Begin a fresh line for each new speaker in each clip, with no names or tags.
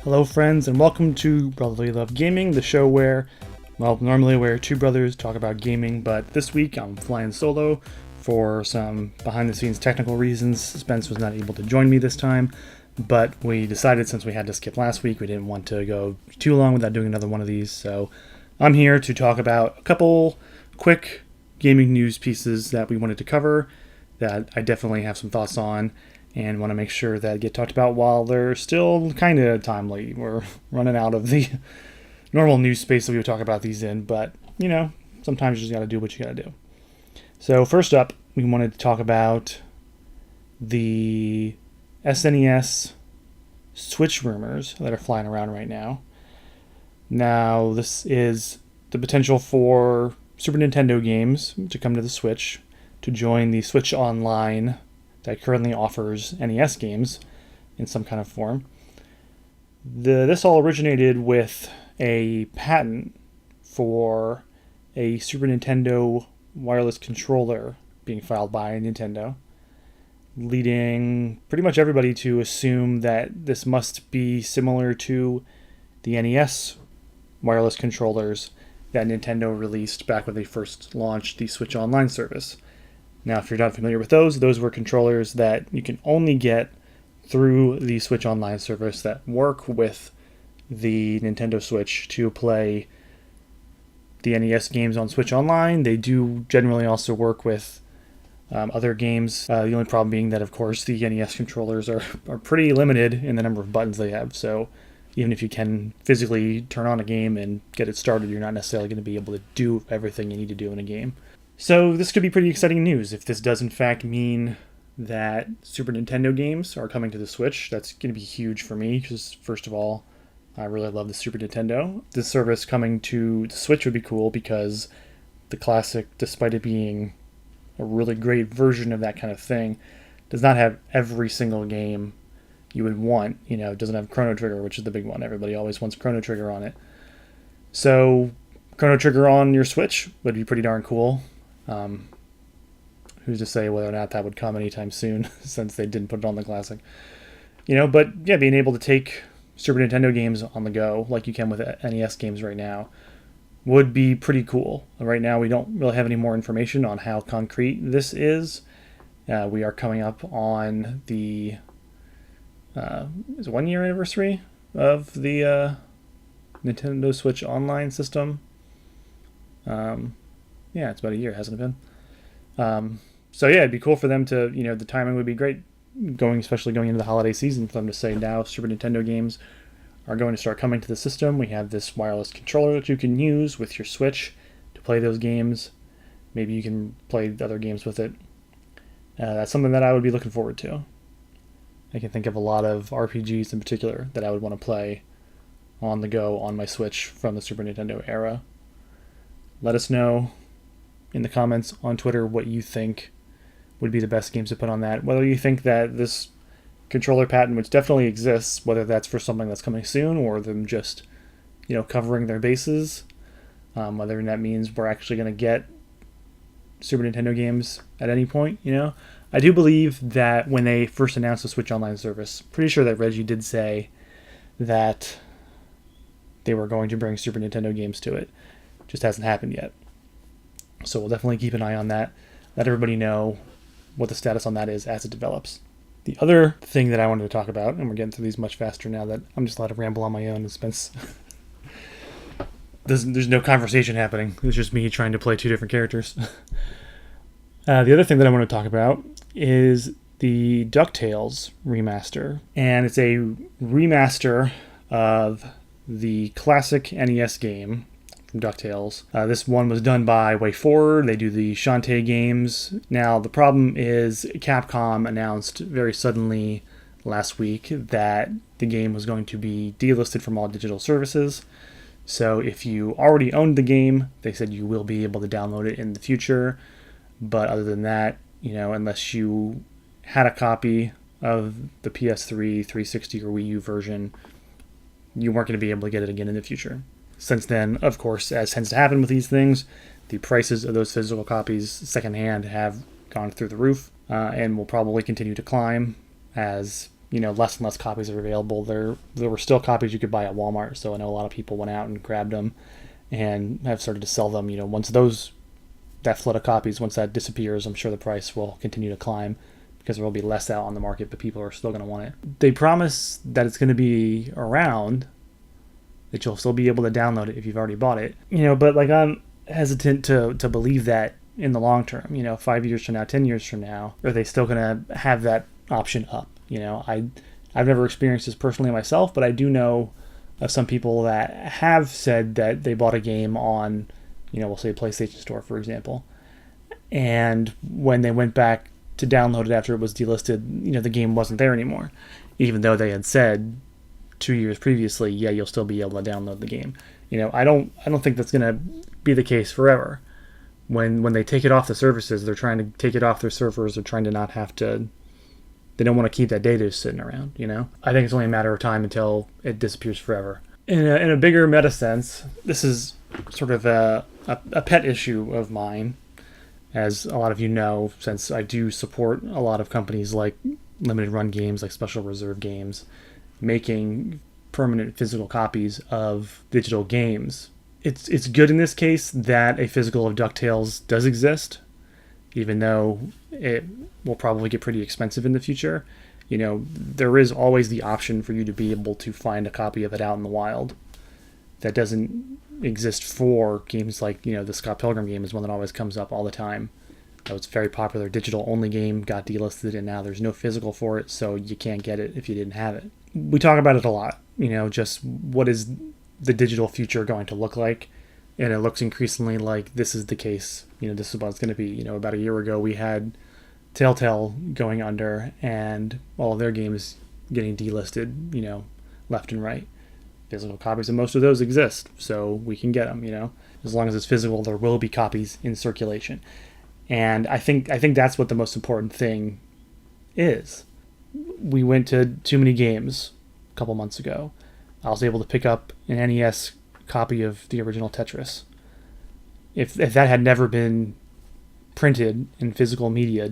Hello friends, and welcome to Brotherly Love Gaming, the show where, well, normally where two brothers talk about gaming, but this week I'm flying solo for some behind-the-scenes technical reasons. Spence was not able to join me this time, but we decided since we had to skip last week, we didn't want to go too long without doing another one of these, so I'm here to talk about a couple quick gaming news pieces that we wanted to cover that I definitely have some thoughts on, and want to make sure that get talked about while they're still kind of timely. We're running out of the normal news space that we would talk about these in, but, you know, sometimes you just got to do what you got to do. So first up, we wanted to talk about the SNES Switch rumors that are flying around right now. Now, this is the potential for Super Nintendo games to come to the Switch, to join the Switch Online that currently offers NES games in some kind of form. This all originated with a patent for a Super Nintendo wireless controller being filed by Nintendo, leading pretty much everybody to assume that this must be similar to the NES wireless controllers that Nintendo released back when they first launched the Switch Online service. Now, if you're not familiar with those were controllers that you can only get through the Switch Online service that work with the Nintendo Switch to play the NES games on Switch Online. They do generally also work with other games. The only problem being that, of course, the NES controllers are pretty limited in the number of buttons they have. So even if you can physically turn on a game and get it started, you're not necessarily going to be able to do everything you need to do in a game. So this could be pretty exciting news. If this does in fact mean that Super Nintendo games are coming to the Switch, that's going to be huge for me because, first of all, I really love the Super Nintendo. This service coming to the Switch would be cool because the classic, despite it being a really great version of that kind of thing, does not have every single game you would want. You know, it doesn't have Chrono Trigger, which is the big one. Everybody always wants Chrono Trigger on it. So Chrono Trigger on your Switch would be pretty darn cool. Who's to say whether or not that would come anytime soon, since they didn't put it on the classic. You know, but yeah, being able to take Super Nintendo games on the go, like you can with NES games right now, would be pretty cool. Right now, we don't really have any more information on how concrete this is. We are coming up on the 1 year anniversary of the Nintendo Switch Online system. Yeah, it's about a year, hasn't it been? So yeah, it'd be cool for them to, you know, the timing would be great, especially going into the holiday season, for them to say now Super Nintendo games are going to start coming to the system. We have this wireless controller that you can use with your Switch to play those games. Maybe you can play other games with it. That's something that I would be looking forward to. I can think of a lot of RPGs in particular that I would want to play on the go on my Switch from the Super Nintendo era. Let us know in the comments on Twitter what you think would be the best games to put on that. Whether you think that this controller patent, which definitely exists, whether that's for something that's coming soon or them just, you know, covering their bases. Whether that means we're actually going to get Super Nintendo games at any point, you know. I do believe that when they first announced the Switch Online service, pretty sure that Reggie did say that they were going to bring Super Nintendo games to it. Just hasn't happened yet. So we'll definitely keep an eye on that. Let everybody know what the status on that is as it develops. The other thing that I wanted to talk about, and we're getting through these much faster now that I'm just allowed to ramble on my own, and Spence. There's no conversation happening. It's just me trying to play two different characters. The other thing that I want to talk about is the DuckTales Remaster. And it's a remaster of the classic NES game from DuckTales. This one was done by WayForward. They do the Shantae games. Now, the problem is Capcom announced very suddenly last week that the game was going to be delisted from all digital services. So if you already owned the game, they said you will be able to download it in the future. But other than that, you know, unless you had a copy of the PS3, 360, or Wii U version, you weren't going to be able to get it again in the future. Since then, of course, as tends to happen with these things, the prices of those physical copies secondhand have gone through the roof and will probably continue to climb as less and less copies are available. There were still copies you could buy at Walmart, so I know a lot of people went out and grabbed them and have started to sell them. Once that flood of copies, once that disappears, I'm sure the price will continue to climb because there will be less out on the market, but people are still going to want it. They promise that it's going to be around, that you'll still be able to download it if you've already bought it. But I'm hesitant to believe that in the long term. 5 years from now, 10 years from now, are they still going to have that option up? I've never experienced this personally myself, but I do know of some people that have said that they bought a game on, we'll say PlayStation Store, for example, and when they went back to download it after it was delisted, the game wasn't there anymore, even though they had said 2 years previously, yeah, you'll still be able to download the game. I don't think that's going to be the case forever. When they take it off the services, they're trying to take it off their servers. They're trying to not have to. They don't want to keep that data just sitting around. I think it's only a matter of time until it disappears forever. In a bigger meta sense, this is sort of a pet issue of mine, as a lot of you know, since I do support a lot of companies like limited run games, like Special Reserve Games, making permanent physical copies of digital games. It's good in this case that a physical of DuckTales does exist, even though it will probably get pretty expensive in the future. There is always the option for you to be able to find a copy of it out in the wild. That doesn't exist for games like, the Scott Pilgrim game is one that always comes up all the time. That was a very popular digital-only game, got delisted, and now there's no physical for it, so you can't get it if you didn't have it. We talk about it a lot, just what is the digital future going to look like, and it looks increasingly like this is the case. This is what it's going to be. About a year ago we had Telltale going under and all of their games getting delisted, left and right. Physical copies of most of those exist, so we can get them. As long as it's physical, there will be copies in circulation, and I think that's what the most important thing is. We went to Too Many Games a couple months ago. I was able to pick up an NES copy of the original Tetris. If that had never been printed in physical media,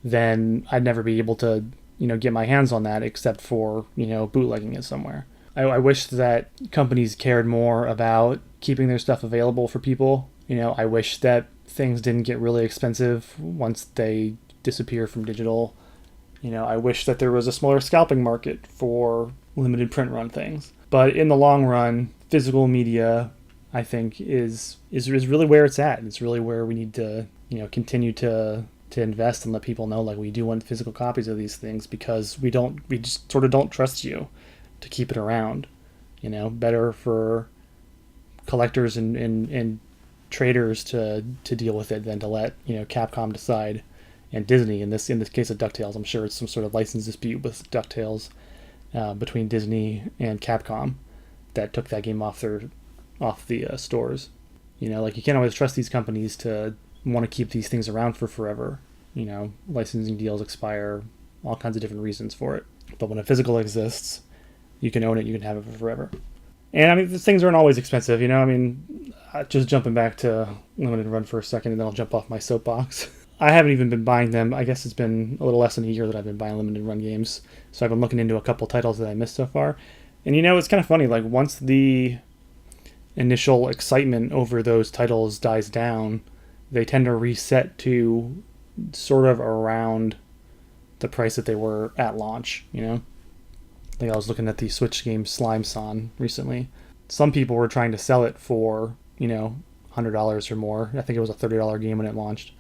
then I'd never be able to, get my hands on that except for, bootlegging it somewhere. I wish that companies cared more about keeping their stuff available for people. I wish that things didn't get really expensive once they disappear from digital. I wish that there was a smaller scalping market for limited print run things. But in the long run, physical media, I think, is really where it's at. It's really where we need to, continue to invest and let people know, like, we do want physical copies of these things, because we just sort of don't trust you to keep it around. Better for collectors and traders to deal with it than to let, Capcom decide. And Disney, in this case of DuckTales, I'm sure it's some sort of license dispute with DuckTales between Disney and Capcom that took that game off the stores. You can't always trust these companies to want to keep these things around for forever. Licensing deals expire, all kinds of different reasons for it. But when a physical exists, you can own it, you can have it for forever. And these things aren't always expensive, just jumping back to limited run for a second, and then I'll jump off my soapbox. I haven't even been buying them. I guess it's been a little less than a year that I've been buying limited run games. So I've been looking into a couple titles that I missed so far. And it's kind of funny, like, once the initial excitement over those titles dies down, they tend to reset to sort of around the price that they were at launch, I think I was looking at the Switch game Slime Son recently. Some people were trying to sell it for, $100 or more. I think it was a $30 game when it launched.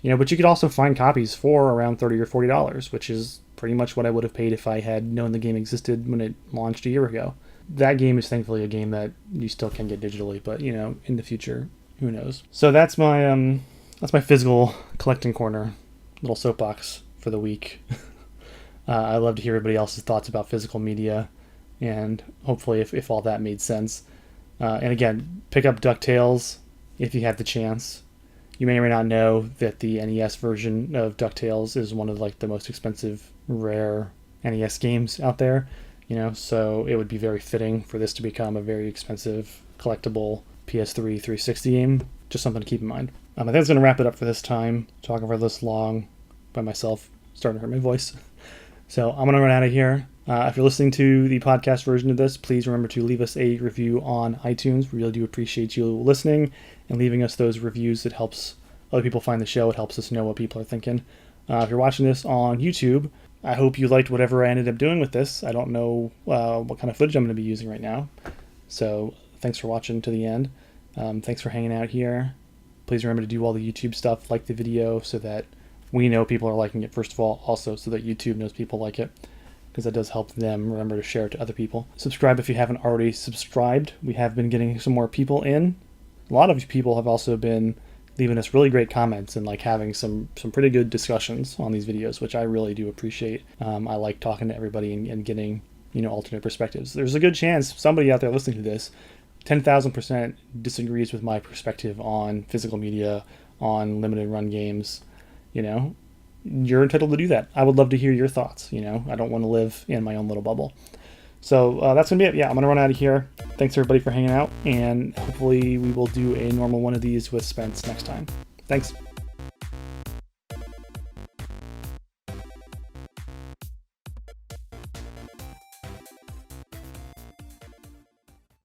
But you could also find copies for around $30 or $40, which is pretty much what I would have paid if I had known the game existed when it launched a year ago. That game is thankfully a game that you still can get digitally, but in the future, who knows? So that's my physical collecting corner, little soapbox for the week. I'd love to hear everybody else's thoughts about physical media, and hopefully if all that made sense. And again, pick up DuckTales if you have the chance. You may or may not know that the NES version of DuckTales is one of the most expensive, rare NES games out there. So it would be very fitting for this to become a very expensive, collectible PS3 360 game. Just something to keep in mind. I think that's going to wrap it up for this time. Talking for this long by myself, starting to hurt my voice. So I'm going to run out of here. If you're listening to the podcast version of this, please remember to leave us a review on iTunes. We really do appreciate you listening and leaving us those reviews. It helps other people find the show. It helps us know what people are thinking. If you're watching this on YouTube, I hope you liked whatever I ended up doing with this. I don't know what kind of footage I'm going to be using right now. So thanks for watching to the end. Thanks for hanging out here. Please remember to do all the YouTube stuff, like the video, so that we know people are liking it, first of all, also so that YouTube knows people like it, because that does help them. Remember to share it to other people. Subscribe if you haven't already subscribed. We have been getting some more people in. A lot of people have also been leaving us really great comments and like having some pretty good discussions on these videos, which I really do appreciate. I like talking to everybody and getting, alternate perspectives. There's a good chance somebody out there listening to this 10,000% disagrees with my perspective on physical media, on limited run games. You're entitled to do that. I would love to hear your thoughts. I don't want to live in my own little bubble. So that's going to be it. Yeah, I'm going to run out of here. Thanks everybody for hanging out, and hopefully we will do a normal one of these with Spence next time. Thanks.